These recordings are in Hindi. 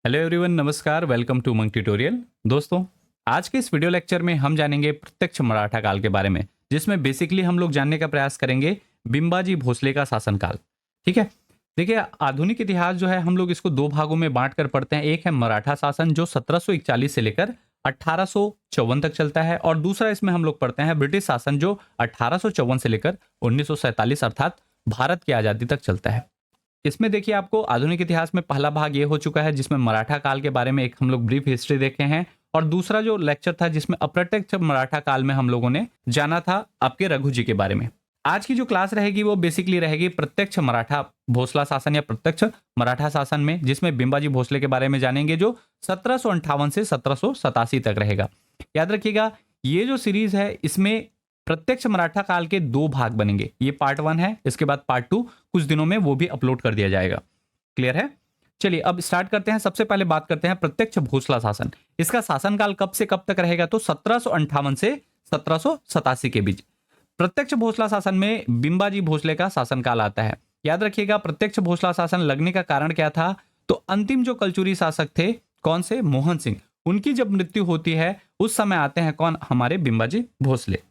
हेलो एवरीवन, नमस्कार। Welcome to Monk Tutorial. दोस्तों, आज के इस वीडियो लेक्चर में हम जानेंगे प्रत्यक्ष मराठा काल के बारे में, जिसमें बेसिकली हम लोग जानने का प्रयास करेंगे बिंबाजी भोसले का शासनकाल। ठीक है। देखिए, आधुनिक इतिहास जो है हम लोग इसको दो भागों में बांट कर पढ़ते हैं। एक है मराठा शासन जो 1741 से लेकर 1854 तक चलता है, और दूसरा इसमें हम लोग पढ़ते हैं ब्रिटिश शासन जो 1854 से लेकर 1947 अर्थात भारत की आज़ादी तक चलता है। इसमें देखिए, आपको आधुनिक इतिहास में पहला भाग ये हो चुका है जिसमें मराठा काल के बारे में एक हम लोग ब्रीफ हिस्ट्री देखे हैं, और दूसरा जो लेक्चर था जिसमें अप्रत्यक्ष मराठा काल में हम लोगों ने जाना था आपके रघु जी के बारे में। आज की जो क्लास रहेगी वो बेसिकली रहेगी प्रत्यक्ष मराठा भोसला शासन या प्रत्यक्ष मराठा शासन में, जिसमें बिंबाजी भोसले के बारे में जानेंगे जो 1758 से 1787 तक रहेगा। याद रखिएगा, ये जो सीरीज है इसमें प्रत्यक्ष मराठा काल के दो भाग बनेंगे। ये पार्ट 1 है, इसके बाद पार्ट 2 कुछ दिनों में वो भी अपलोड कर दिया जाएगा। क्लियर है? चलिए अब स्टार्ट करते हैं। सबसे पहले बात करते हैं प्रत्यक्ष भोसला शासन। इसका शासनकाल कब से कब तक रहेगा? तो 1758 से 1787 के बीच प्रत्यक्ष भोसला शासन में बिंबाजी भोसले का शासनकाल आता है। याद रखिएगा, प्रत्यक्ष भोसला शासन लगने का कारण क्या था? तो अंतिम जो कलचुरी शासक थे, कौन से? मोहन सिंह। उनकी जब मृत्यु होती है उस समय आते हैं कौन? हमारे बिंबाजी भोसले।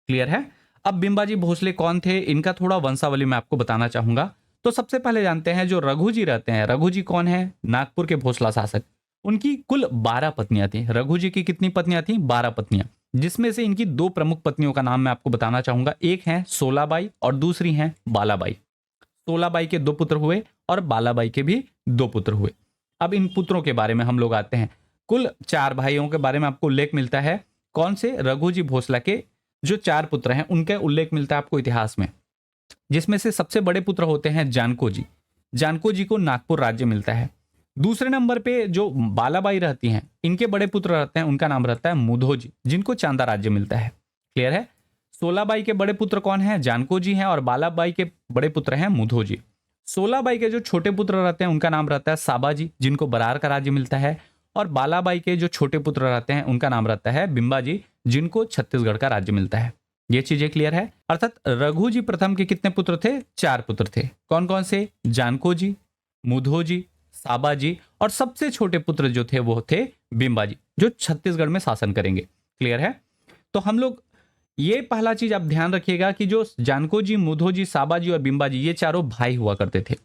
क्लियर है? अब बिंबाजी भोसले कौन थे, इनका थोड़ा वंशावली मैं आपको बताना चाहूंगा। तो सबसे पहले जानते हैं जो रघु जी रहते हैं। रघु जी कौन है? नागपुर के भोसला शासक। उनकी कुल 12 पत्नियां थी। रघु जी की कितनी पत्नियां थी? 12 पत्नियां, जिसमें से इनकी दो प्रमुख पत्नियों का नाम मैं आपको बताना चाहूंगा। एक है सोलाबाई और दूसरी है बालाबाई। सोलाबाई के दो पुत्र हुए और बालाबाई के भी दो पुत्र हुए। अब इन पुत्रों के बारे में हम लोग आते हैं। कुल 4 भाइयों के बारे में आपको उल्लेख मिलता है। कौन से? रघु जी भोसला के जो 4 पुत्र हैं उनका उल्लेख मिलता है आपको इतिहास में, जिसमें से सबसे बड़े पुत्र होते हैं जानको जी। जानको जी को नागपुर राज्य मिलता है। दूसरे नंबर पे जो बालाबाई रहती हैं, इनके बड़े पुत्र रहते हैं, उनका नाम रहता है मुधो जी, जिनको चांदा राज्य मिलता है। क्लियर है? सोलाबाई के बड़े पुत्र कौन है? जानको जी हैं, और बालाबाई के बड़े पुत्र हैं मुधो जी। सोलाबाई के जो छोटे पुत्र रहते हैं उनका नाम रहता है साबा जी, जिनको बरार का राज्य मिलता है, और बालाबाई के जो छोटे पुत्र रहते हैं उनका नाम रहता है बिंबाजी, जिनको छत्तीसगढ़ का राज्य मिलता है। ये चीजें क्लियर है? अर्थात रघु जी प्रथम के कितने पुत्र थे? 4 पुत्र थे। कौन कौन से? जानको जी, मुधो जी, साबा जी, और सबसे छोटे पुत्र जो थे वो थे बिंबाजी, जो छत्तीसगढ़ में शासन करेंगे। क्लियर है? तो हम लोग ये पहला चीज आप ध्यान रखिएगा कि जो जानको जी, मुधो जी, साबा जी और बिंबाजी, ये चारों भाई हुआ करते थे,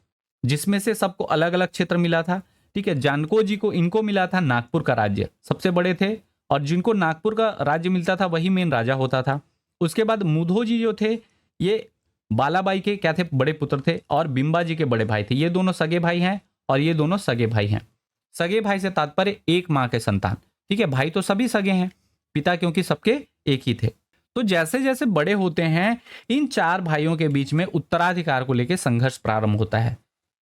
जिसमें से सबको अलग अलग क्षेत्र मिला था। ठीक है। जानको जी को इनको मिला था नागपुर का राज्य, सबसे बड़े थे, और जिनको नागपुर का राज्य मिलता था वही मेन राजा होता था। उसके बाद मुधो जी जो थे, ये बालाबाई के क्या थे? बड़े पुत्र थे, और बिंबाजी के बड़े भाई थे। ये दोनों सगे भाई हैं, और ये दोनों सगे भाई हैं। सगे भाई से तात्पर्य एक मां के संतान। ठीक है। भाई तो सभी सगे हैं, पिता क्योंकि सबके एक ही थे। तो जैसे जैसे बड़े होते हैं, इन 4 भाइयों के बीच में उत्तराधिकार को लेकर संघर्ष प्रारंभ होता है।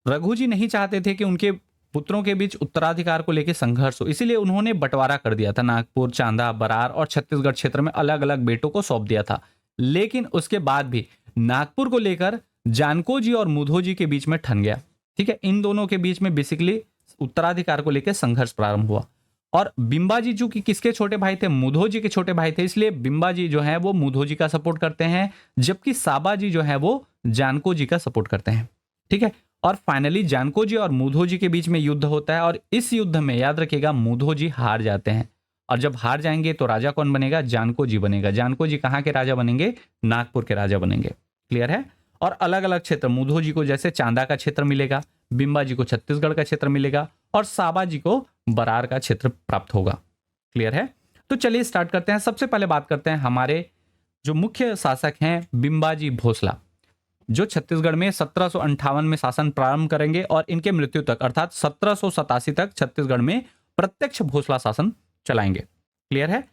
रघु जी नहीं चाहते थे कि उनके पुत्रों के बीच उत्तराधिकार को लेकर संघर्ष हो, इसीलिए उन्होंने बंटवारा कर दिया था। नागपुर, चांदा, बरार और छत्तीसगढ़ क्षेत्र में अलग अलग बेटों को सौंप दिया था। लेकिन उसके बाद भी नागपुर को लेकर जानको जी और मुधो जी के बीच में ठन गया। ठीक है। इन दोनों के बीच में बेसिकली उत्तराधिकार को लेकर संघर्ष प्रारंभ हुआ। और बिंबाजी जो कि किसके छोटे भाई थे? मुधो जी के छोटे भाई थे, इसलिए बिंबाजी जो है वो मुधो जी का सपोर्ट करते हैं, जबकि साबा जी जो है वो जानको जी का सपोर्ट करते हैं। ठीक है। और फाइनली जानको जी और मुधो जी के बीच में युद्ध होता है, और इस युद्ध में याद रखिएगा मुधो जी हार जाते हैं। और जब हार जाएंगे तो राजा कौन बनेगा? जानको जी बनेगा। जानको जी कहाँ के राजा बनेंगे? नागपुर के राजा बनेंगे। क्लियर है? और अलग अलग क्षेत्र, मुधो जी को जैसे चांदा का क्षेत्र मिलेगा, बिंबाजी को छत्तीसगढ़ का क्षेत्र मिलेगा, और साबा जी को बरार का क्षेत्र प्राप्त होगा। क्लियर है? तो चलिए स्टार्ट करते हैं। सबसे पहले बात करते हैं हमारे जो मुख्य शासक हैं बिंबाजी भोसला, जो छत्तीसगढ़ में 1758 में शासन प्रारंभ करेंगे, और इनके मृत्यु तक अर्थात 1787 तक छत्तीसगढ़ में प्रत्यक्ष भोसला शासन चलाएंगे। क्लियर है?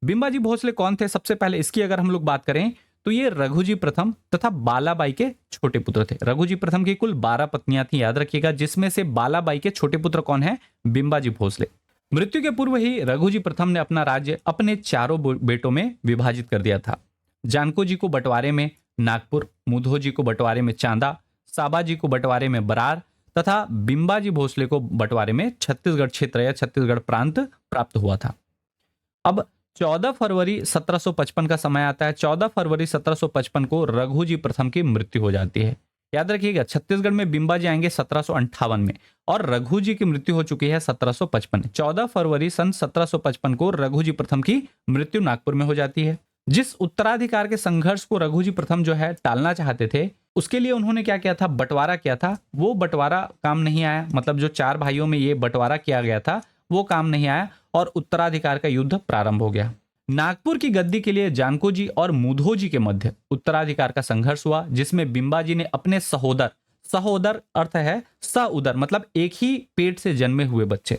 बिंबाजी भोसले कौन थे? सबसे पहले इसकी अगर हम लोग बात करें तो ये रघु जी प्रथम तथा बालाबाई के छोटे पुत्र थे। रघु जी प्रथम की कुल 12 पत्नियां थी, याद रखिएगा, जिसमें से बालाबाई के छोटे पुत्र कौन है? बिंबाजी भोसले। मृत्यु के पूर्व ही रघु जी प्रथम ने अपना राज्य अपने चारों बेटों में विभाजित कर दिया था। जानको जी को बंटवारे में नागपुर, मुधो जी को बंटवारे में चांदा, साबा जी को बंटवारे में बरार, तथा बिंबाजी भोसले को बंटवारे में छत्तीसगढ़ क्षेत्र या छत्तीसगढ़ प्रांत प्राप्त हुआ था। अब 14 फरवरी 1755 का समय आता है। 14 फरवरी 1755 को रघु जी प्रथम की मृत्यु हो जाती है। याद रखिएगा, छत्तीसगढ़ में बिंबाजी आएंगे 1758 में और रघु जी की मृत्यु हो चुकी है 1755 में। 14 फरवरी सन 1755 को रघु जी प्रथम की मृत्यु नागपुर में हो जाती है। जिस उत्तराधिकार के संघर्ष को रघु जी प्रथम जो है टालना चाहते थे, उसके लिए उन्होंने क्या किया था, बंटवारा किया था। वो बंटवारा काम नहीं आया, मतलब जो 4 भाइयों में ये बंटवारा किया गया था वो काम नहीं आया और उत्तराधिकार का युद्ध प्रारंभ हो गया। नागपुर की गद्दी के लिए जानको जी और मुधो जी के मध्य उत्तराधिकार का संघर्ष हुआ, जिसमें बिंबाजी ने अपने सहोदर, सहोदर अर्थ है सउदर, मतलब एक ही पेट से जन्मे हुए बच्चे,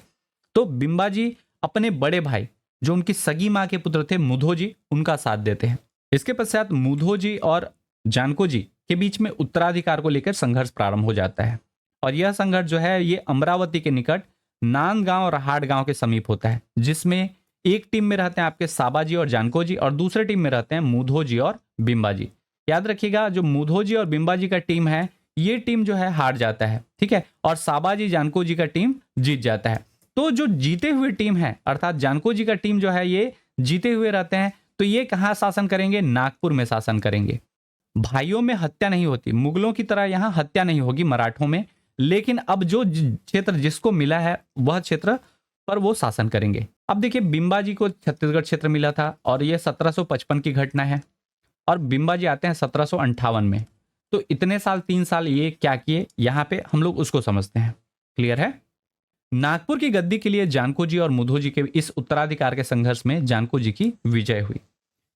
तो बिंबाजी अपने बड़े भाई जो उनकी सगी मां के पुत्र थे मुधो जी, उनका साथ देते हैं। इसके पश्चात मुधो जी और जानको जी के बीच में उत्तराधिकार को लेकर संघर्ष प्रारंभ हो जाता है और यह संघर्ष जो है ये अमरावती के निकट नांदगांव रहाट गांव के समीप होता है, जिसमें एक टीम में रहते हैं आपके साबाजी और जानको जी और दूसरे टीम में रहते हैं मुधो जी और बिंबाजी। याद रखिएगा, जो मुधो जी और बिंबाजी का टीम है ये टीम जो है हार जाता है, ठीक है, और साबाजी जानको जी का टीम जीत जाता है। तो जो जीते हुए टीम है अर्थात जानको जी का टीम जो है ये जीते हुए रहते हैं, तो ये कहां शासन करेंगे, नागपुर में शासन करेंगे। भाइयों में हत्या नहीं होती, मुगलों की तरह यहां हत्या नहीं होगी मराठों में, लेकिन अब जो क्षेत्र जिसको मिला है वह क्षेत्र पर वो शासन करेंगे। अब देखिए, बिंबाजी को छत्तीसगढ़ क्षेत्र मिला था और यह 1755 की घटना है और बिंबाजी आते हैं 1758 में। तो इतने साल, 3 साल ये क्या किए, यहां पे हम लोग उसको समझते हैं। क्लियर है? नागपुर की गद्दी के लिए जानको जी और मुधो जी के इस उत्तराधिकार के संघर्ष में जानको जी की विजय हुई।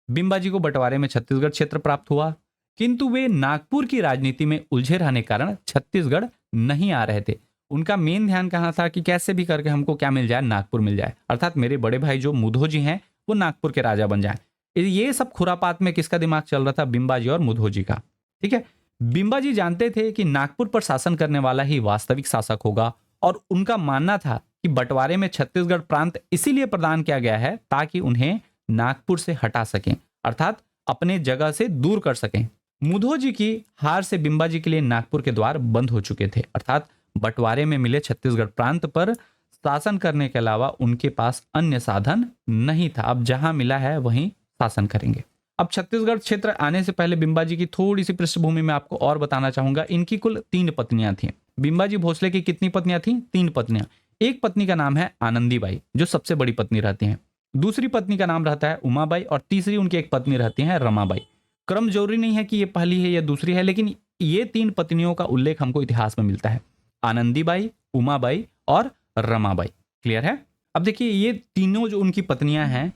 बिंबाजी को बंटवारे में छत्तीसगढ़ क्षेत्र प्राप्त हुआ, किंतु वे नागपुर की राजनीति में उलझे रहने के कारण छत्तीसगढ़ नहीं आ रहे थे। उनका मेन ध्यान कहां था कि कैसे भी करके हमको क्या मिल जाए, नागपुर मिल जाए, अर्थात मेरे बड़े भाई जो मुधो जी हैं वो नागपुर के राजा बन जाए। ये सब खुरापात में किसका दिमाग चल रहा था, बिंबाजी और मुधो जी का। ठीक है, बिंबाजी जानते थे कि नागपुर पर शासन करने वाला ही वास्तविक शासक होगा और उनका मानना था कि बंटवारे में छत्तीसगढ़ प्रांत इसीलिए प्रदान किया गया है ताकि उन्हें नागपुर से हटा सकें, अर्थात अपने जगह से दूर कर सकें। मुधो जी की हार से बिंबाजी के लिए नागपुर के द्वार बंद हो चुके थे, अर्थात बंटवारे में मिले छत्तीसगढ़ प्रांत पर शासन करने के अलावा उनके पास अन्य साधन नहीं था। अब जहां मिला है वहीं शासन करेंगे। अब छत्तीसगढ़ क्षेत्र आने से पहले बिंबाजी की थोड़ी सी पृष्ठभूमि में आपको और बताना चाहूंगा। इनकी कुल 3 पत्नियां थीं। बिंबाजी भोसले की कितनी पत्नियां थीं? 3 पत्नियां। एक पत्नी का नाम है आनंदीबाई, जो सबसे बड़ी पत्नी रहती हैं। दूसरी पत्नी का नाम रहता है उमाबाई और तीसरी उनकी एक पत्नी रहती है रमाबाई। क्रम जरूरी नहीं है कि ये पहली है या दूसरी है, लेकिन ये 3 पत्नियों का उल्लेख हमको इतिहास में मिलता है, आनंदीबाई, उमाबाई और रमाबाई। क्लियर है? अब देखिए, ये तीनों जो उनकी पत्नियां हैं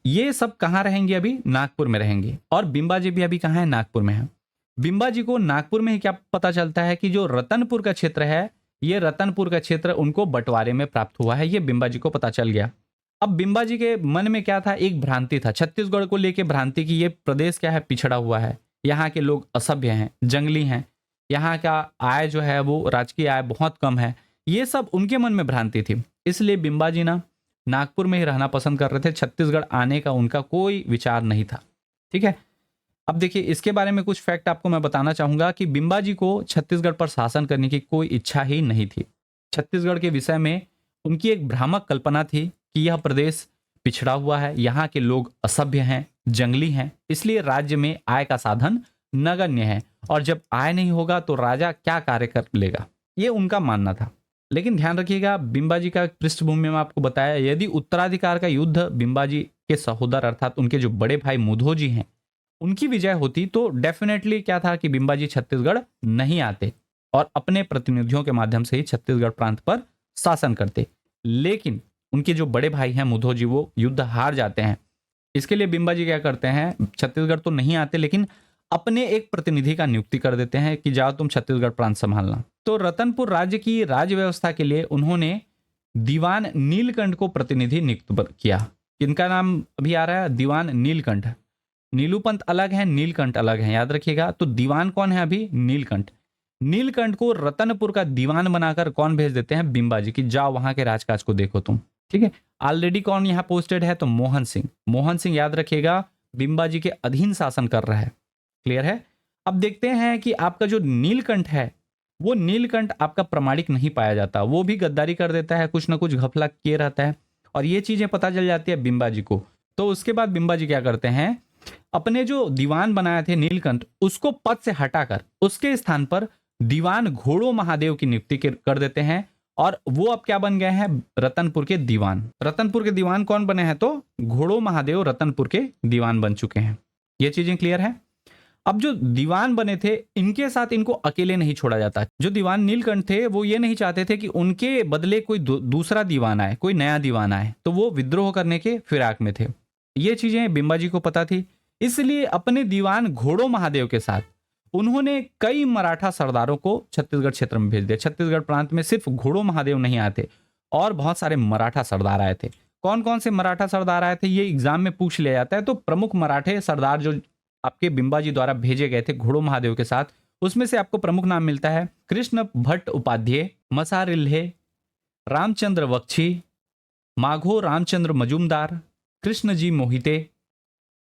ये सब कहां रहेंगी? अभी नागपुर में रहेंगी। और बिंबाजी भी अभी कहां है? नागपुर में है। बिंबाजी को नागपुर में ही क्या पता चलता है कि जो रतनपुर का क्षेत्र है, ये रतनपुर का क्षेत्र उनको बंटवारे में प्राप्त हुआ है, ये बिंबाजी को पता चल गया। अब बिंबाजी के मन में क्या था? एक भ्रांति था छत्तीसगढ़ को लेकर, भ्रांति की ये प्रदेश क्या है, पिछड़ा हुआ है, यहाँ के लोग असभ्य हैं, जंगली हैं, यहाँ का आय जो है वो राजकीय आय बहुत कम है, ये सब उनके मन में भ्रांति थी। इसलिए बिंबाजी ना नागपुर में ही रहना पसंद कर रहे थे, छत्तीसगढ़ आने का उनका कोई विचार नहीं था। ठीक है, अब देखिए, इसके बारे में कुछ फैक्ट आपको मैं बताना चाहूंगा कि बिंबाजी को छत्तीसगढ़ पर शासन करने की कोई इच्छा ही नहीं थी। छत्तीसगढ़ के विषय में उनकी एक भ्रामक कल्पना थी कि यह प्रदेश पिछड़ा हुआ है, यहाँ के लोग असभ्य हैं, जंगली हैं, इसलिए राज्य में आय का साधन नगण्य है और जब आय नहीं होगा तो राजा क्या कार्य कर लेगा, ये उनका मानना था। लेकिन ध्यान रखिएगा, बिंबाजी का पृष्ठभूमि में आपको बताया, यदि उत्तराधिकार का युद्ध बिंबाजी के सहोदर अर्थात उनके जो बड़े भाई मुधो जी हैं उनकी विजय होती तो डेफिनेटली क्या था कि बिंबाजी छत्तीसगढ़ नहीं आते और अपने प्रतिनिधियों के माध्यम से ही छत्तीसगढ़ प्रांत पर शासन करते। लेकिन उनके जो बड़े भाई हैं मुधो जी, वो युद्ध हार जाते हैं। इसके लिए बिंबाजी क्या करते हैं, छत्तीसगढ़ तो नहीं आते लेकिन अपने एक प्रतिनिधि का नियुक्ति कर देते हैं कि जाओ तुम छत्तीसगढ़ प्रांत संभालना। तो रतनपुर राज्य की राज्य व्यवस्था के लिए उन्होंने दीवान नीलकंठ को प्रतिनिधि नियुक्त किया। इनका नाम अभी आ रहा है दीवान नीलकंठ। नीलूपंत अलग है, नीलकंठ अलग है, याद रखिएगा। तो दीवान कौन है अभी? नीलकंठ। नीलकंठ को रतनपुर का दीवान बनाकर कौन भेज देते हैं? बिंबाजी, की जाओ वहां के राजकाज को देखो तुम। ठीक है, ऑलरेडी कौन यहाँ पोस्टेड है? तो मोहन सिंह। मोहन सिंह याद रखिएगा बिंबाजी के अधीन शासन कर रहा है। क्लियर है? अब देखते हैं कि आपका जो नीलकंठ है वो नीलकंठ आपका प्रमाणिक नहीं पाया जाता, वो भी गद्दारी कर देता है, कुछ ना कुछ घपला किए रहता है और ये चीजें पता चल जाती है बिंबाजी को। तो उसके बाद बिंबाजी क्या करते हैं, अपने जो दीवान बनाए थे नीलकंठ उसको पद से हटाकर उसके स्थान पर दीवान घोड़ो महादेव की नियुक्ति कर देते हैं और वो अब क्या बन गए हैं, रतनपुर के दीवान। रतनपुर के दीवान कौन बने हैं, तो घोड़ो महादेव रतनपुर के दीवान बन चुके हैं। ये चीजें क्लियर है। अब जो दीवान बने थे इनके साथ इनको अकेले नहीं छोड़ा जाता। जो दीवान नीलकंठ थे वो ये नहीं चाहते थे कि उनके बदले कोई दूसरा दीवान आए, कोई नया दीवान आए, तो वो विद्रोह करने के फिराक में थे। ये चीजें बिंबाजी को पता थी, इसलिए अपने दीवान घोड़ो महादेव के साथ उन्होंने कई मराठा सरदारों को छत्तीसगढ़ क्षेत्र में भेज दिया। छत्तीसगढ़ प्रांत में सिर्फ घोड़ो महादेव नहीं आए थे और बहुत सारे मराठा सरदार आए थे। कौन कौन से मराठा सरदार आए थे ये एग्जाम में पूछ लिया जाता है। तो प्रमुख मराठे सरदार जो आपके बिंबाजी द्वारा भेजे गए थे घोड़ो महादेव के साथ, उसमें से आपको प्रमुख नाम मिलता है कृष्ण भट्ट उपाध्याय, मसारिल्हे, रामचंद्र बख्शी, माघो रामचंद्र मजूमदार, कृष्णजी मोहिते,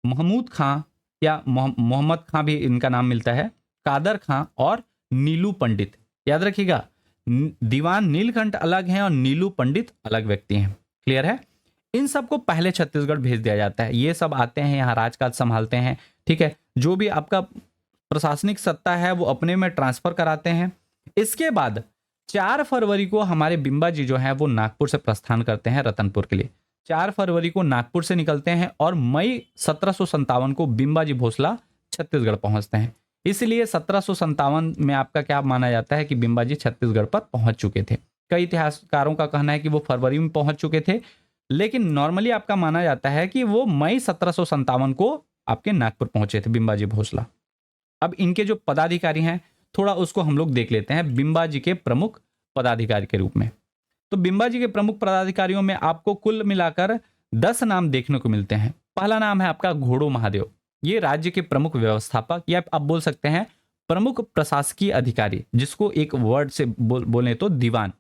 महमूद खां या मोहम्मद खां भी इनका नाम मिलता है, कादर खां और नीलू पंडित। याद रखिएगा, दीवान नीलकंठ अलग हैं और नीलू पंडित अलग व्यक्ति हैं। क्लियर है। इन सबको पहले छत्तीसगढ़ भेज दिया जाता है। ये सब आते हैं यहाँ राजकाज संभालते हैं, ठीक है। जो भी आपका प्रशासनिक सत्ता है वो अपने में ट्रांसफर कराते हैं। इसके बाद 4 फरवरी को हमारे बिंबाजी जो है वो नागपुर से प्रस्थान करते हैं रतनपुर के लिए। 4 फरवरी को नागपुर से निकलते हैं और मई 1757 को बिंबाजी भोसला छत्तीसगढ़ पहुंचते हैं। इसलिए 1757 में आपका क्या माना जाता है कि बिंबाजी छत्तीसगढ़ पर पहुंच चुके थे। कई इतिहासकारों का कहना है कि वो फरवरी में पहुंच चुके थे, लेकिन नॉर्मली आपका माना जाता है कि वो मई 1757 को आपके नागपुर पहुंचे थे बिंबाजी भोसला। अब इनके जो पदाधिकारी हैं थोड़ा उसको हम लोग देख लेते हैं बिंबाजी के प्रमुख पदाधिकारी के रूप में। तो बिंबाजी के प्रमुख पदाधिकारियों में आपको कुल मिलाकर 10 नाम देखने को मिलते हैं। पहला नाम है आपका घोड़ो महादेव। ये राज्य के प्रमुख व्यवस्थापक या आप बोल सकते हैं प्रमुख प्रशासकीय अधिकारी, जिसको एक वर्ड से बोले तो दीवान।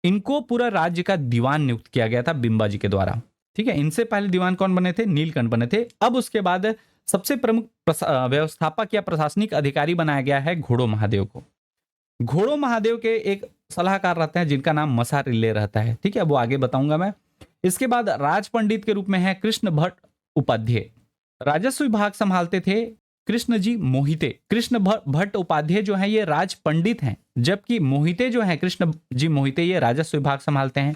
इनको पूरा राज्य का दीवान नियुक्त किया गया था बिंबाजी के द्वारा, ठीक है। इनसे पहले दीवान कौन बने थे, नीलकंठ बने थे। अब उसके बाद सबसे प्रमुख व्यवस्थापक या प्रशासनिक अधिकारी बनाया गया है घोड़ो महादेव को। घोड़ो महादेव के एक सलाहकार रहते हैं जिनका नाम मसारिल्ले रहता है, ठीक है, वो आगे बताऊंगा मैं। इसके बाद राज पंडित के रूप में है कृष्ण भट्ट उपाध्याय। राजस्व विभाग संभालते थे कृष्णजी मोहिते। कृष्ण भट्ट उपाध्याय जो है ये राज पंडित हैं, जबकि मोहिते जो है कृष्ण जी मोहिते ये राजस्व विभाग संभालते हैं।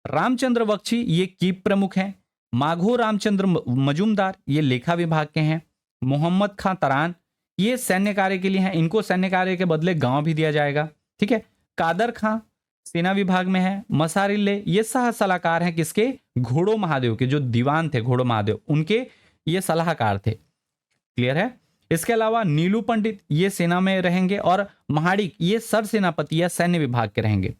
रामचंद्र बख्शी ये कीप प्रमुख हैं। माघो रामचंद्र मजूमदार ये लेखा विभाग के हैं। मोहम्मद खां तरान ये सैन्य कार्य के लिए हैं, इनको सैन्य कार्य के बदले गांव भी दिया जाएगा, ठीक है। कादर खां सेना विभाग में है। मसारिल्ले ये सह सलाहकार हैं किसके, घोड़ो महादेव के। जो दीवान थे घोड़ो महादेव उनके ये सलाहकार थे। क्लियर है। इसके अलावा नीलू पंडित ये सेना में रहेंगे और महाड़िक ये सर सेनापति या सैन्य विभाग के रहेंगे।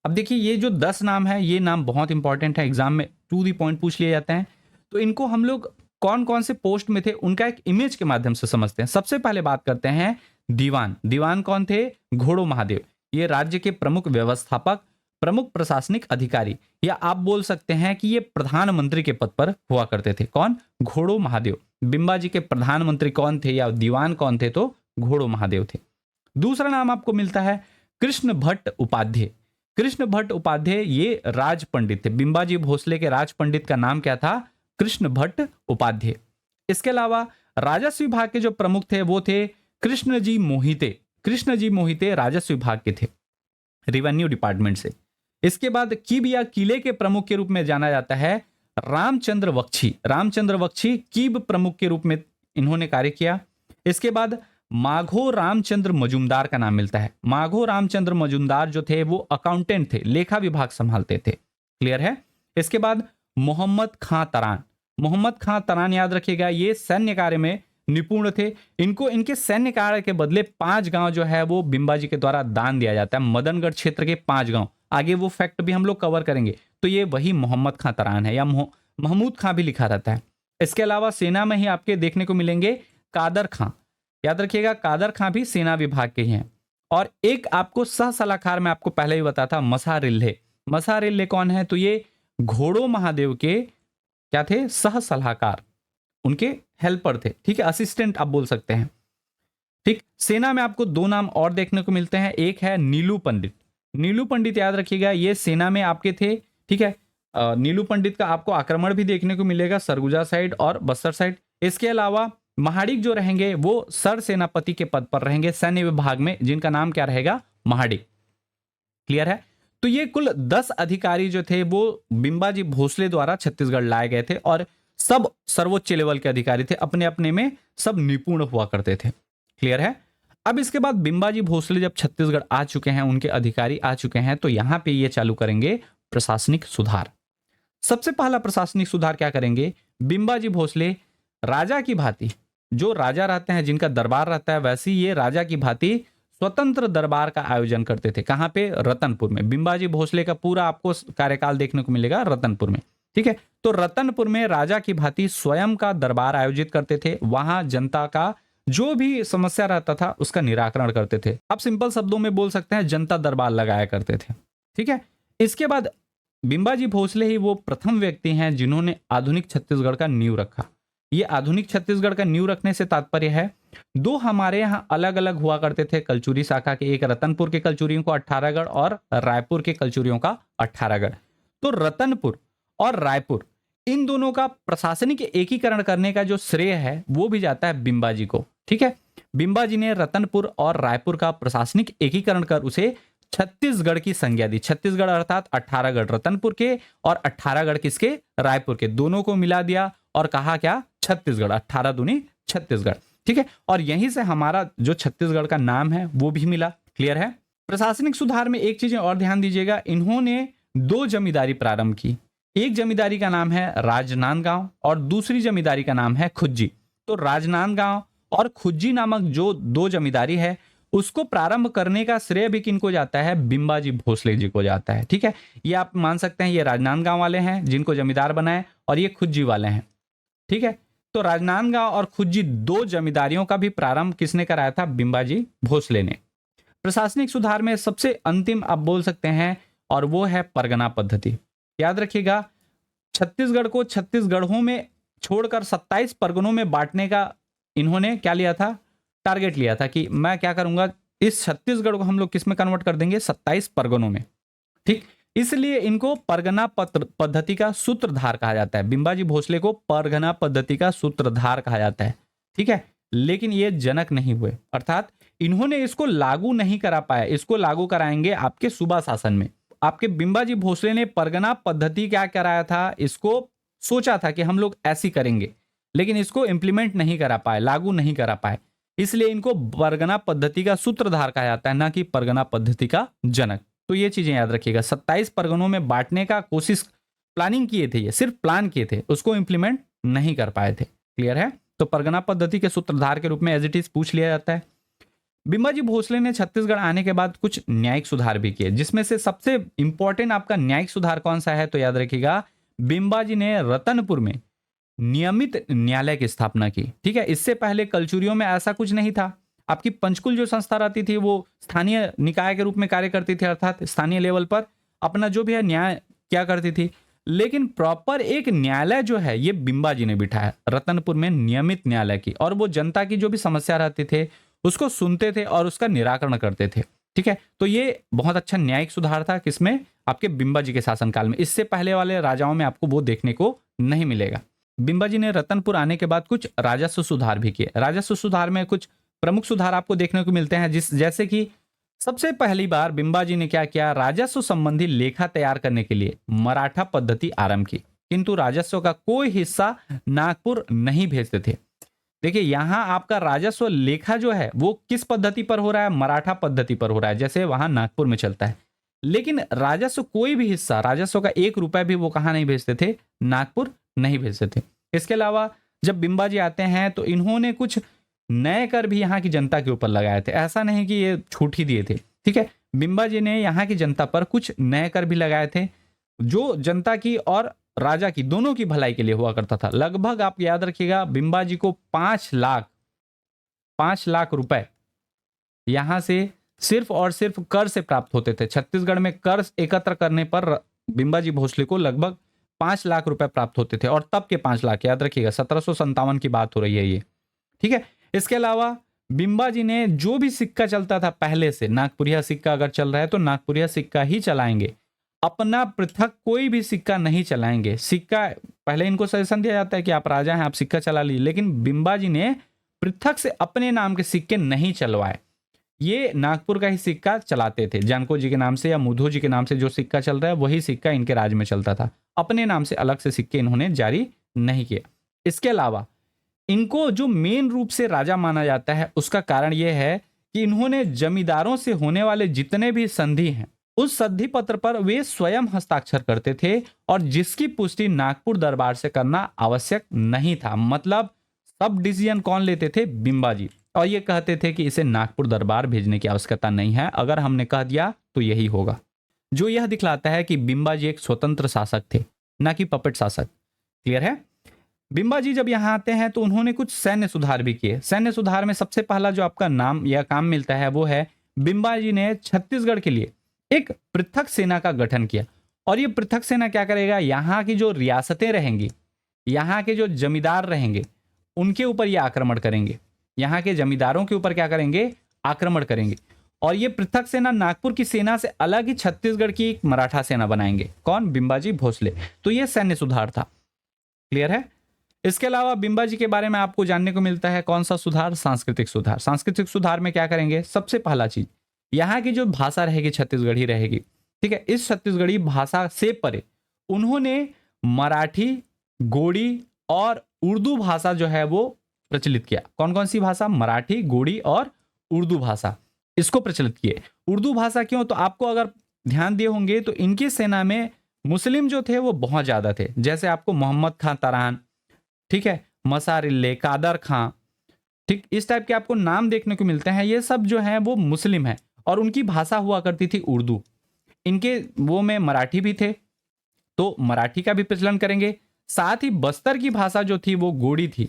अब देखिए ये जो 10 नाम है ये नाम बहुत इंपॉर्टेंट है, एग्जाम में टू दी पॉइंट पूछ लिए जाते हैं। तो इनको हम लोग कौन कौन से पोस्ट में थे उनका एक इमेज के माध्यम से समझते हैं। सबसे पहले बात करते हैं दीवान। दीवान कौन थे, घोड़ो महादेव। ये राज्य के प्रमुख व्यवस्थापक, प्रमुख प्रशासनिक अधिकारी, या आप बोल सकते हैं कि ये प्रधानमंत्री के पद पर हुआ करते थे। कौन, घोड़ो महादेव। बिंबाजी के प्रधानमंत्री कौन थे या दीवान कौन थे, तो घोड़ो महादेव थे। दूसरा नाम आपको मिलता है कृष्ण भट्ट उपाध्याय। कृष्ण भट्ट उपाध्याय ये राज पंडित थे। बिंबाजी भोसले के राज पंडित का नाम क्या था, कृष्ण भट्ट उपाध्याय। इसके अलावा राजस्व विभाग के जो प्रमुख थे वो थे कृष्णजी मोहिते। कृष्णजी मोहिते राजस्व विभाग के थे, रेवेन्यू डिपार्टमेंट से। इसके बाद कीब या किले के प्रमुख के रूप में जाना जाता है रामचंद्र बख्शी। रामचंद्र बख्शी कीब प्रमुख के रूप में इन्होंने कार्य किया। इसके बाद माघो रामचंद्र मजूमदार का नाम मिलता है। माघो रामचंद्र मजूमदार जो थे वो अकाउंटेंट थे, लेखा विभाग संभालते थे। क्लियर है। इसके बाद मोहम्मद खां तरान। मोहम्मद खां तरान याद रखिएगा ये सैन्य कार्य में निपुण थे। इनको इनके सैन्य कार्य के बदले 5 गांव जो है वो बिंबाजी के द्वारा दान दिया जाता है। मदनगढ़ क्षेत्र के 5 गांव, आगे वो फैक्ट भी हम लोग कवर करेंगे। तो ये वही मोहम्मद खां तरान है, या महमूद खां भी लिखा रहता है। इसके अलावा सेना में ही आपके देखने को मिलेंगे कादर खां। याद रखिएगा कादर खां भी सेना विभाग के ही हैं। और एक आपको सह सलाहकार में आपको पहले ही बताया था मसारिल्हे। मसारिल्हे कौन है, तो ये घोड़ो महादेव के क्या थे, सह सलाहकार, उनके हेल्पर थे, ठीक है, असिस्टेंट आप बोल सकते हैं। ठीक। सेना में आपको 2 नाम और देखने को मिलते हैं। एक है नीलू पंडित। नीलू पंडित याद रखिएगा ये सेना में आपके थे, ठीक है। नीलू पंडित का आपको आक्रमण भी देखने को मिलेगा सरगुजा साइड और बस्तर साइड। इसके अलावा महाडिक जो रहेंगे वो सर सेनापति के पद पर रहेंगे सैन्य विभाग में, जिनका नाम क्या रहेगा, महाडिक। क्लियर है। तो ये कुल 10 अधिकारी जो थे वो बिंबाजी भोसले द्वारा छत्तीसगढ़ लाए गए थे और सब सर्वोच्च लेवल के अधिकारी थे, अपने अपने में सब निपुण हुआ करते थे। क्लियर है। अब इसके बाद बिंबाजी भोसले जब छत्तीसगढ़ आ चुके हैं, उनके अधिकारी आ चुके हैं, तो यहां पे ये चालू करेंगे प्रशासनिक सुधार। सबसे पहला प्रशासनिक सुधार क्या करेंगे, बिंबाजी भोसले राजा की भांति, जो राजा रहते हैं जिनका दरबार रहता है, वैसे ये राजा की भांति स्वतंत्र दरबार का आयोजन करते थे। कहां पे, रतनपुर में। बिंबाजी भोसले का पूरा आपको कार्यकाल देखने को मिलेगा रतनपुर में। ठीक है। तो रतनपुर में राजा की भांति स्वयं का दरबार आयोजित करते थे, वहां जनता का जो भी समस्या रहता था उसका निराकरण करते थे। आप सिंपल शब्दों में बोल सकते हैं जनता दरबार लगाया करते थे। ठीक है। इसके बाद बिंबाजी भोसले ही वो प्रथम व्यक्ति हैं जिन्होंने आधुनिक छत्तीसगढ़ का नींव रखा। ये आधुनिक छत्तीसगढ़ का नींव रखने से तात्पर्य है, दो हमारे यहाँ अलग अलग हुआ करते थे कलचुरी शाखा के, एक रतनपुर के कलचुरियों को 18गढ़ और रायपुर के कलचुरियों का 18गढ़। तो रतनपुर और रायपुर इन दोनों का प्रशासनिक एकीकरण करने का जो श्रेय है वो भी जाता है बिंबाजी को। ठीक है। बिंबाजी ने रतनपुर और रायपुर का प्रशासनिक एकीकरण कर उसे छत्तीसगढ़ की संज्ञा दी। छत्तीसगढ़ अर्थात 18गढ़ रतनपुर के और 18गढ़ किसके, रायपुर के, दोनों को मिला दिया और कहा क्या, छत्तीसगढ़। 18 दूनी छत्तीसगढ़। ठीक है। और यहीं से हमारा जो छत्तीसगढ़ का नाम है वो भी मिला। क्लियर है। प्रशासनिक सुधार में एक चीज और ध्यान दीजिएगा, इन्होंने 2 जमींदारी प्रारंभ की। एक जमींदारी का नाम है राजनांदगांव और दूसरी जमींदारी का नाम है खुज्जी। तो राजनांदगांव और खुज्जी नामक जो 2 जमींदारी है उसको प्रारंभ करने का श्रेय भी किनको जाता है, बिंबाजी भोसले जी को जाता है। ठीक है। ये आप मान सकते हैं ये राजनांदगांव वाले हैं जिनको जमींदार बनाए और ये खुज्जी वाले हैं। ठीक है। तो राजनांदगांव और खुज्जी 2 जमींदारियों का भी प्रारंभ किसने कराया था, बिंबाजी भोसले ने। प्रशासनिक सुधार में सबसे अंतिम आप बोल सकते हैं और वो है परगना पद्धति। याद रखिएगा, छत्तीसगढ़ को छत्तीसगढ़ों में छोड़कर 27 परगनों में बांटने का इन्होंने क्या लिया था, टारगेट लिया था कि मैं क्या करूंगा, इस छत्तीसगढ़ को हम लोग किस में कन्वर्ट कर देंगे, 27 परगनों में। ठीक। इसलिए इनको परगना पद्धति का सूत्रधार कहा जाता है। बिंबाजी भोसले को परगना पद्धति का सूत्रधार कहा जाता है। ठीक है। लेकिन ये जनक नहीं हुए, अर्थात इन्होंने इसको लागू नहीं करा पाया। इसको लागू कराएंगे आपके सूबा शासन में। आपके बिंबाजी भोसले ने परगना पद्धति क्या कराया था, इसको सोचा था कि हम लोग ऐसी करेंगे, लेकिन इसको इंप्लीमेंट नहीं करा पाए, लागू नहीं करा पाए। इसलिए इनको परगना पद्धति का सूत्रधार कहा जाता है, ना कि परगना पद्धति का जनक। तो ये चीजें याद रखिएगा। 27 परगनों में बांटने का कोशिश, प्लानिंग किए थे, ये सिर्फ प्लान किए थे, उसको इंप्लीमेंट नहीं कर पाए थे। क्लियर है। तो परगना पद्धति के सूत्रधार के रूप में एज इट इज पूछ लिया जाता है। बिंबाजी भोसले ने छत्तीसगढ़ आने के बाद कुछ न्यायिक सुधार भी किए, जिसमें से सबसे इंपॉर्टेंट आपका न्यायिक सुधार कौन सा है, तो याद रखिएगा, बिंबाजी ने रतनपुर में नियमित न्यायालय की स्थापना की। ठीक है। इससे पहले कलचुरियों में ऐसा कुछ नहीं था। आपकी पंचकुल जो संस्था रहती थी वो स्थानीय निकाय के रूप में कार्य करती थी, अर्थात स्थानीय लेवल पर अपना जो भी है न्याय क्या करती थी। लेकिन प्रॉपर एक न्यायालय जो है ये बिंबाजी ने बिठाया रतनपुर में, नियमित न्यायालय की, और वो जनता की जो भी समस्या रहती थे उसको सुनते थे और उसका निराकरण करते थे। ठीक है। तो ये बहुत अच्छा न्यायिक सुधार था, किसमें, आपके बिंबाजी के शासनकाल में। इससे पहले वाले राजाओं में आपको वो देखने को नहीं मिलेगा। बिंबाजी ने रतनपुर आने के बाद कुछ राजस्व सुधार भी किए। राजस्व सुधार में कुछ प्रमुख सुधार आपको देखने को मिलते हैं, जैसे कि सबसे पहली बार बिंबाजी ने क्या किया, राजस्व संबंधी लेखा तैयार करने के लिए मराठा पद्धति आरंभ की, किंतु राजस्व का कोई हिस्सा नागपुर नहीं भेजते थे। देखिए यहां आपका राजस्व लेखा जो है वो किस पद्धति पर हो रहा है, मराठा पद्धति पर हो रहा है, जैसे वहां नागपुर में चलता है। लेकिन राजस्व कोई भी हिस्सा, राजस्व का 1 रुपया भी वो कहां नहीं भेजते थे, नागपुर नहीं भेजते थे। इसके अलावा जब बिंबाजी आते हैं तो इन्होंने कुछ नए कर भी यहाँ की जनता के ऊपर लगाए थे। ऐसा नहीं कि ये छूट ही दिए थे। ठीक है। बिंबाजी ने यहाँ की जनता पर कुछ नए कर भी लगाए थे जो जनता की और राजा की दोनों की भलाई के लिए हुआ करता था। लगभग आप याद रखिएगा, बिंबाजी को 5 लाख रुपए यहां से सिर्फ और सिर्फ कर से प्राप्त होते थे। छत्तीसगढ़ में कर एकत्र करने पर बिंबाजी भोसले को लगभग 5 लाख रुपए प्राप्त होते थे, और तब के 5 लाख याद रखिएगा, 1757 की बात हो रही है ये। ठीक है। इसके अलावा बिंबाजी ने जो भी सिक्का चलता था पहले से, नागपुरिया सिक्का अगर चल रहा है तो नागपुरिया सिक्का ही चलाएंगे, अपना पृथक कोई भी सिक्का नहीं चलाएंगे। सिक्का पहले इनको सजेशन दिया जाता है कि आप राजा हैं, आप सिक्का चला लीजिए, लेकिन बिंबाजी ने पृथक से अपने नाम के सिक्के नहीं चलवाए। ये नागपुर का ही सिक्का चलाते थे, जानको जी के नाम से या मुधो जी के नाम से जो सिक्का चल रहा है वही सिक्का इनके राज में चलता था। अपने नाम से अलग से सिक्के इन्होंने जारी नहीं किया। इसके अलावा इनको जो मेन रूप से राजा माना जाता है उसका कारण यह है कि इन्होंने जमींदारों से होने वाले जितने भी संधि हैं उस संधि पत्र पर वे स्वयं हस्ताक्षर करते थे, और जिसकी पुष्टि नागपुर दरबार से करना आवश्यक नहीं था। मतलब सब डिसीजन कौन लेते थे? बिंबाजी। और ये कहते थे कि इसे नागपुर दरबार भेजने की आवश्यकता नहीं है, अगर हमने कह दिया तो यही होगा। जो यह दिखलाता है कि बिंबाजी एक स्वतंत्र शासक थे, ना कि पपेट शासक। क्लियर है? बिंबाजी जब यहाँ आते हैं तो उन्होंने कुछ सैन्य सुधार भी किए। सैन्य सुधार में सबसे पहला जो आपका नाम या काम मिलता है वो है बिंबाजी ने छत्तीसगढ़ के लिए एक पृथक सेना का गठन किया। और ये पृथक सेना क्या करेगा? यहाँ की जो रियासतें रहेंगी, यहाँ के जो जमींदार रहेंगे, उनके ऊपर ये आक्रमण करेंगे। यहाँ के जमींदारों के ऊपर क्या करेंगे? आक्रमण करेंगे। और ये पृथक सेना नागपुर की सेना से अलग ही छत्तीसगढ़ की एक मराठा सेना बनाएंगे। कौन? बिंबाजी भोसले। तो ये सैन्य सुधार था। क्लियर है? इसके अलावा बिंबाजी के बारे में आपको जानने को मिलता है कौन सा सुधार? सांस्कृतिक सुधार। सांस्कृतिक सुधार में क्या करेंगे? सबसे पहला चीज, यहाँ की जो भाषा रहेगी छत्तीसगढ़ी रहेगी। ठीक है? इस छत्तीसगढ़ी भाषा से परे उन्होंने मराठी, गोड़ी और उर्दू भाषा जो है वो प्रचलित किया। कौन कौन सी भाषा? मराठी, गोड़ी और उर्दू भाषा, इसको प्रचलित किए। उर्दू भाषा क्यों? तो आपको अगर ध्यान दिए होंगे तो इनकी सेना में मुस्लिम जो थे वो बहुत ज्यादा थे। जैसे आपको मोहम्मद खां तरान, ठीक है, मसारिल्ले, कादर खां, ठीक, इस टाइप के आपको नाम देखने को मिलते हैं। ये सब जो हैं वो मुस्लिम हैं और उनकी भाषा हुआ करती थी उर्दू। इनके वो में मराठी भी थे, तो मराठी का भी प्रचलन करेंगे। साथ ही बस्तर की भाषा जो थी वो गोड़ी थी।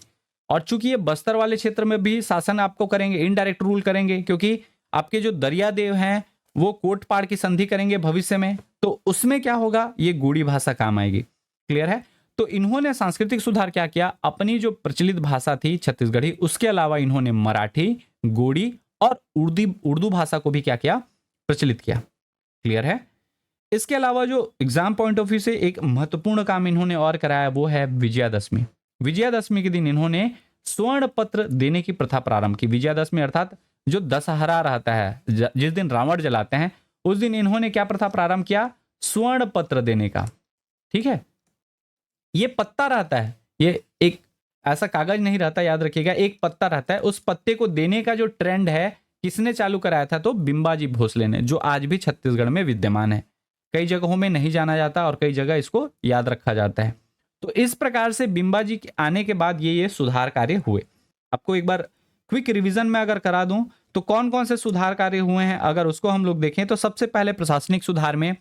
और चूंकि ये बस्तर वाले क्षेत्र में भी शासन आपको करेंगे, इनडायरेक्ट रूल करेंगे, क्योंकि आपके जो दरियादेव हैं वो कोटपाड़ की संधि करेंगे भविष्य में, तो उसमें क्या होगा? ये गोड़ी भाषा काम आएगी। क्लियर है? तो इन्होंने सांस्कृतिक सुधार क्या किया? अपनी जो प्रचलित भाषा थी छत्तीसगढ़ी, उसके अलावा इन्होंने मराठी, गोड़ी और उर्दू भाषा को भी क्या किया? प्रचलित किया। क्लियर है? इसके अलावा जो एग्जाम पॉइंट ऑफ व्यू से एक महत्वपूर्ण काम इन्होंने और कराया वो है विजयादशमी। विजयादशमी के दिन इन्होंने स्वर्ण पत्र देने की प्रथा प्रारंभ की। विजयादशमी अर्थात जो दशहरा रहता है, जिस दिन रावण जलाते हैं, उस दिन इन्होंने क्या प्रथा प्रारंभ किया? स्वर्ण पत्र देने का। ठीक है? ये पत्ता रहता है, ये एक ऐसा कागज नहीं रहता, याद रखिएगा, एक पत्ता रहता है। उस पत्ते को देने का जो ट्रेंड है किसने चालू कराया था? तो बिंबाजी भोसले ने, जो आज भी छत्तीसगढ़ में विद्यमान है। कई जगहों में नहीं जाना जाता और कई जगह इसको याद रखा जाता है। तो इस प्रकार से बिंबाजी के आने के बाद ये सुधार कार्य हुए। आपको एक बार क्विक रिवीजन में अगर करा दूं तो कौन कौन से सुधार कार्य हुए हैं अगर उसको हम लोग देखें तो सबसे पहले प्रशासनिक सुधार में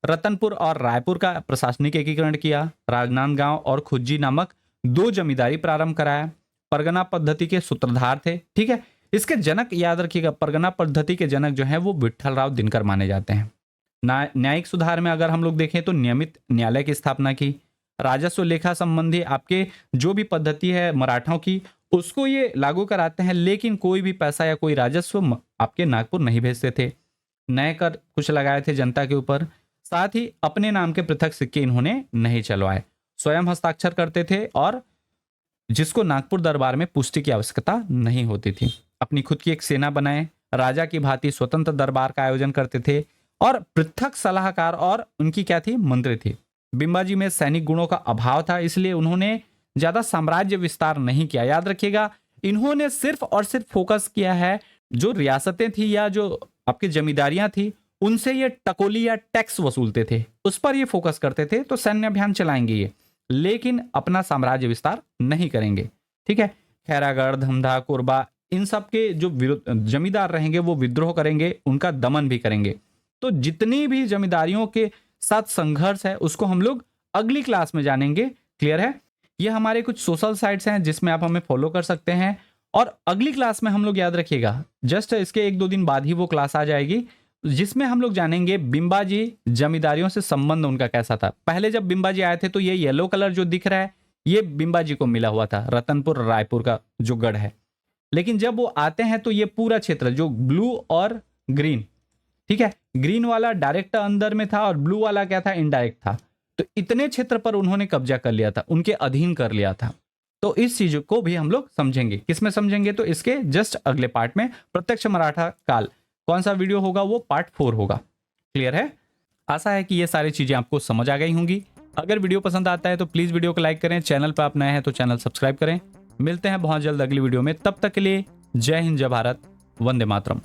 रतनपुर और रायपुर का प्रशासनिक एकीकरण किया। राजनांदगांव और खुज्जी नामक 2 जमींदारी प्रारंभ कराया। परगना पद्धति के सूत्रधार थे। ठीक है? इसके जनक याद रखिएगा, परगना पद्धति के जनक जो है वो विट्ठलराव दिनकर माने जाते हैं। न्यायिक सुधार में अगर हम लोग देखें तो नियमित न्यायालय की स्थापना की। राजस्व लेखा संबंधी आपके जो भी पद्धति है मराठों की, उसको ये लागू कराते हैं, लेकिन कोई भी पैसा या कोई राजस्व आपके नागपुर नहीं भेजते थे। नए कर कुछ लगाए थे जनता के ऊपर। साथ ही अपने नाम के पृथक सिक्के इन्होंने नहीं चलवाए, स्वयं हस्ताक्षर करते थे, और जिसको नागपुर दरबार में पुष्टि की आवश्यकता नहीं होती थी। अपनी खुद की एक सेना बनाए, राजा की भांति स्वतंत्र दरबार का आयोजन करते थे, और पृथक सलाहकार और उनकी क्या थी? मंत्री थी। बिंबाजी में सैनिक गुणों का अभाव था, इसलिए उन्होंने ज्यादा साम्राज्य विस्तार नहीं किया। याद रखिएगा, इन्होंने सिर्फ और सिर्फ फोकस किया है जो रियासतें थी या जो आपकी जमींदारियां थी, उनसे ये टकोली या टैक्स वसूलते थे, उस पर ये फोकस करते थे। तो सैन्य अभियान चलाएंगे ये, लेकिन अपना साम्राज्य विस्तार नहीं करेंगे। ठीक है? खैरागढ़, धमधा, कोरबा, इन सब के जो जमींदार रहेंगे वो विद्रोह करेंगे, उनका दमन भी करेंगे। तो जितनी भी जमींदारियों के साथ संघर्ष है उसको हम लोग अगली क्लास में जानेंगे। क्लियर है? ये हमारे कुछ सोशल साइट्स हैं जिसमें आप हमें फॉलो कर सकते हैं, और अगली क्लास में हम लोग याद रखिएगा जस्ट इसके 1-2 दिन बाद ही वो क्लास आ जाएगी, जिसमें हम लोग जानेंगे बिंबाजी जमींदारियों से संबंध उनका कैसा था। पहले जब बिंबाजी आए थे तो ये येलो कलर जो दिख रहा है ये बिंबाजी को मिला हुआ था, रतनपुर रायपुर का जो गढ़ है। लेकिन जब वो आते हैं तो ये पूरा क्षेत्र जो ब्लू और ग्रीन, ठीक है, ग्रीन वाला डायरेक्ट अंदर में था और ब्लू वाला क्या था? इनडायरेक्ट था। तो इतने क्षेत्र पर उन्होंने कब्जा कर लिया था, उनके अधीन कर लिया था। तो इस चीज को भी हम लोग समझेंगे। किसमें समझेंगे? तो इसके जस्ट अगले पार्ट में, प्रत्यक्ष मराठा काल। कौन सा वीडियो होगा? वो पार्ट 4 होगा। क्लियर है? आशा है कि ये सारी चीजें आपको समझ आ गई होंगी। अगर वीडियो पसंद आता है तो प्लीज वीडियो को लाइक करें, चैनल पर आप नए हैं तो चैनल सब्सक्राइब करें। मिलते हैं बहुत जल्द अगली वीडियो में, तब तक के लिए जय हिंद, जय भारत, वंदे मातरम।